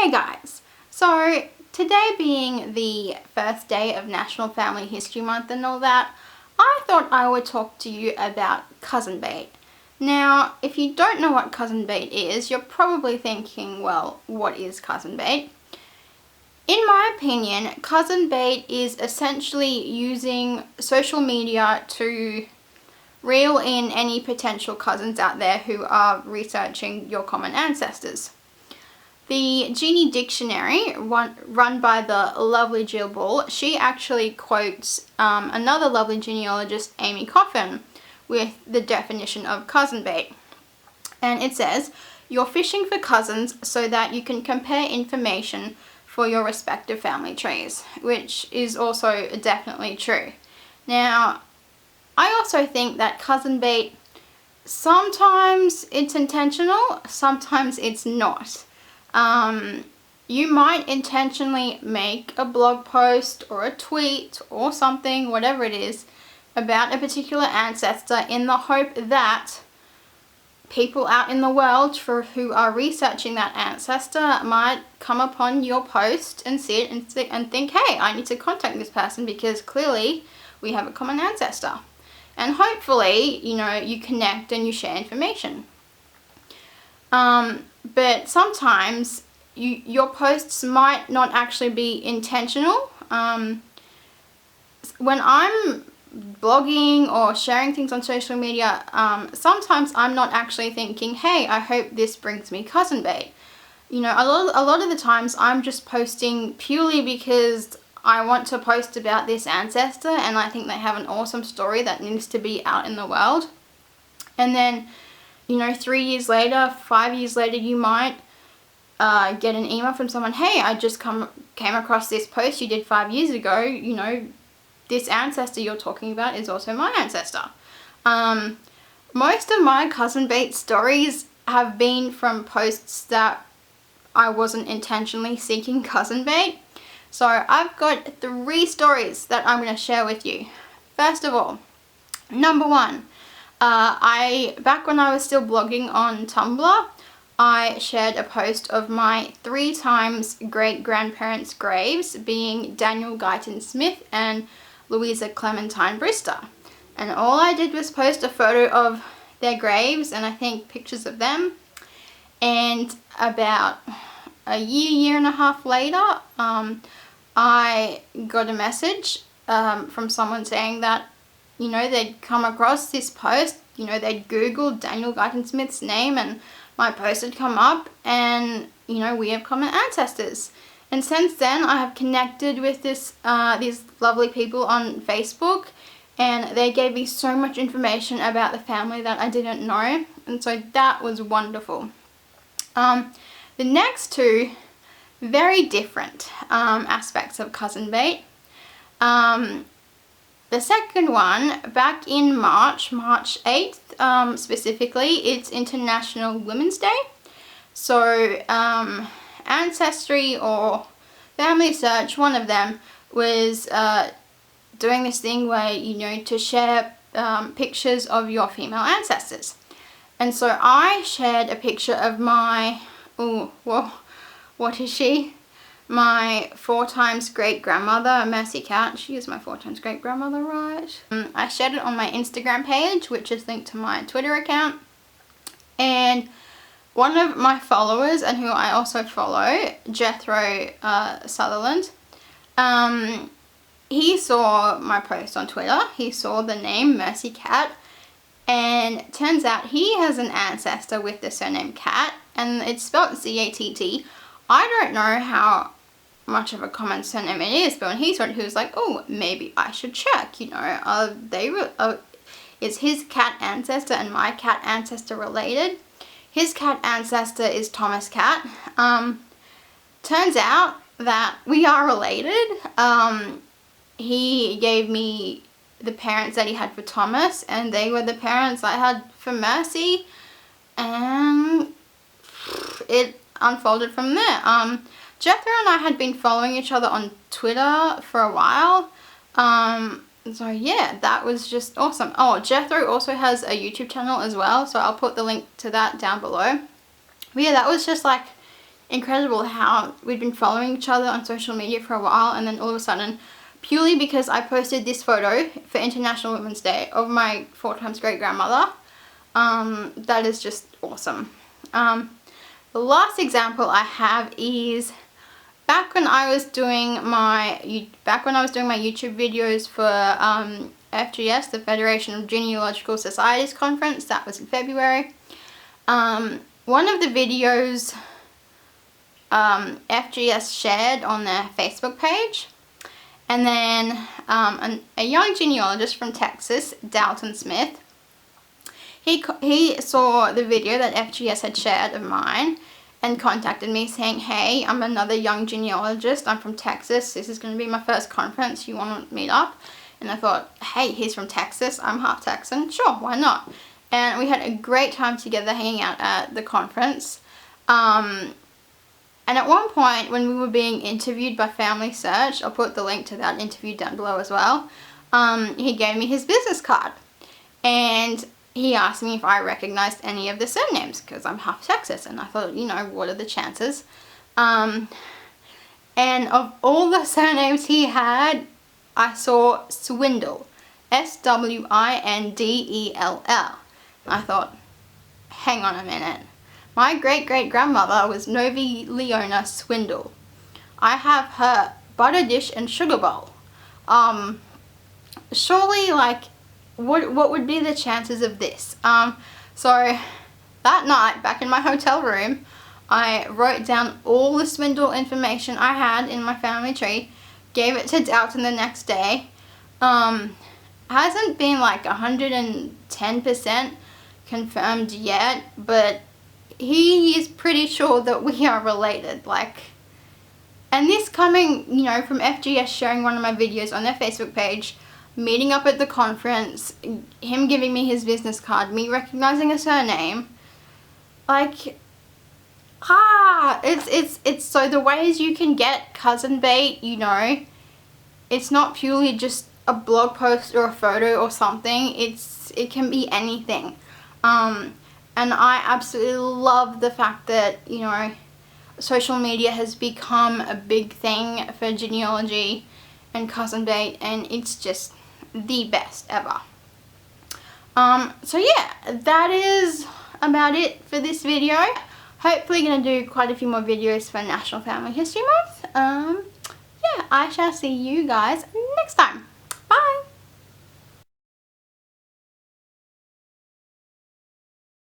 Hey guys, so today being the first day of National Family History Month and all that, I thought I would talk to you about cousin bait. Now, if you don't know what cousin bait is, you're probably thinking, well, what is cousin bait? In my opinion, cousin bait is essentially using social media to reel in any potential cousins out there who are researching your common ancestors. The GENEADICTIONARY, run by the lovely Jill Bull, she actually quotes another lovely genealogist, Amy Coffin, with the definition of cousin bait. And it says, "You're fishing for cousins so that you can compare information for your respective family trees," which is also definitely true. Now, I also think that cousin bait, sometimes it's intentional, sometimes it's not. You might intentionally make a blog post or a tweet or something, whatever it is, about a particular ancestor in the hope that people out in the world who are researching that ancestor might come upon your post and see it and think, hey, I need to contact this person because clearly we have a common ancestor. And hopefully, you connect and you share information. But sometimes your posts might not actually be intentional. When I'm blogging or sharing things on social media, sometimes I'm not actually thinking, hey, I hope this brings me cousin bait. A lot of the times I'm just posting purely because I want to post about this ancestor and I think they have an awesome story that needs to be out in the world. And then 3 years later, 5 years later, you might get an email from someone, hey, I just came across this post you did 5 years ago, this ancestor you're talking about is also my ancestor. Most of my cousin bait stories have been from posts that I wasn't intentionally seeking cousin bait. So I've got 3 stories that I'm going to share with you. First of all, number 1. Back when I was still blogging on Tumblr, I shared a post of my 3 times great-grandparents' graves, being Daniel Guyton Smith and Louisa Clementine Brister. And all I did was post a photo of their graves and I think pictures of them. And about a year and a half later, I got a message from someone saying that they'd come across this post, they'd Googled Daniel Guyton Smith's name and my post had come up and, we have common ancestors. And since then, I have connected with these lovely people on Facebook and they gave me so much information about the family that I didn't know. And so that was wonderful. The next 2, very different aspects of cousin bait. The second one, back in March 8th, specifically, it's International Women's Day. So, Ancestry or FAMILYSEARCH, one of them, was doing this thing where, to share pictures of your female ancestors. And so I shared a picture of my, what is she? My 4 times great-grandmother, Mercy Cat. She is my 4 times great-grandmother, right? I shared it on my Instagram page, which is linked to my Twitter account. And one of my followers, and who I also follow, Jethro Sutherland, he saw my post on Twitter. He saw the name Mercy Cat. And turns out he has an ancestor with the surname Cat. And it's spelled C-A-T-T. I don't know how much of a common surname it is, but when he saw it, he was like, oh, maybe I should check, is his cat ancestor and my cat ancestor related? His cat ancestor is Thomas Cat. Turns out that we are related. He gave me the parents that he had for Thomas, and they were the parents I had for Mercy, and it unfolded from there. Jethro and I had been following each other on Twitter for a while, so yeah, that was just awesome. Oh, Jethro also has a YouTube channel as well, so I'll put the link to that down below. But yeah, that was just like incredible how we'd been following each other on social media for a while, and then all of a sudden, purely because I posted this photo for International Women's Day of my 4 times great grandmother, that is just awesome. The last example I have is back when I was doing my YouTube videos for FGS, the Federation of Genealogical Societies Conference. That was in February. One of the videos FGS shared on their Facebook page, and then a young genealogist from Texas, Dalton Smith, he saw the video that FGS had shared of mine and contacted me saying, hey, I'm another young genealogist, I'm from Texas, this is going to be my first conference, you want to meet up? And I thought, hey, he's from Texas, I'm half Texan, sure, why not? And we had a great time together hanging out at the conference. And at one point, when we were being interviewed by FamilySearch, I'll put the link to that interview down below as well, he gave me his business card. And he asked me if I recognized any of the surnames, because I'm half Texas, and I thought, you know, what are the chances? And of all the surnames he had, I saw Swindle, Swindell. I thought, hang on a minute. My great-great-grandmother was Novi Leona Swindle. I have her butter dish and sugar bowl. Surely, like, what would be the chances of this? So that night, back in my hotel room, I wrote down all the Swindle information I had in my family tree, gave it to Dalton the next day. Hasn't been like 110% confirmed yet, but he is pretty sure that we are related. Like, and this coming, you know, from FGS sharing one of my videos on their Facebook page, meeting up at the conference, him giving me his business card, me recognizing a surname, like, it's so the ways you can get cousin bait, you know, it's not purely just a blog post or a photo or something, it can be anything. And I absolutely love the fact that, you know, social media has become a big thing for genealogy and cousin bait, and it's just the best ever. So yeah, that is about it for this video. Hopefully gonna do quite a few more videos for National Family History Month. Yeah, I shall see you guys next time.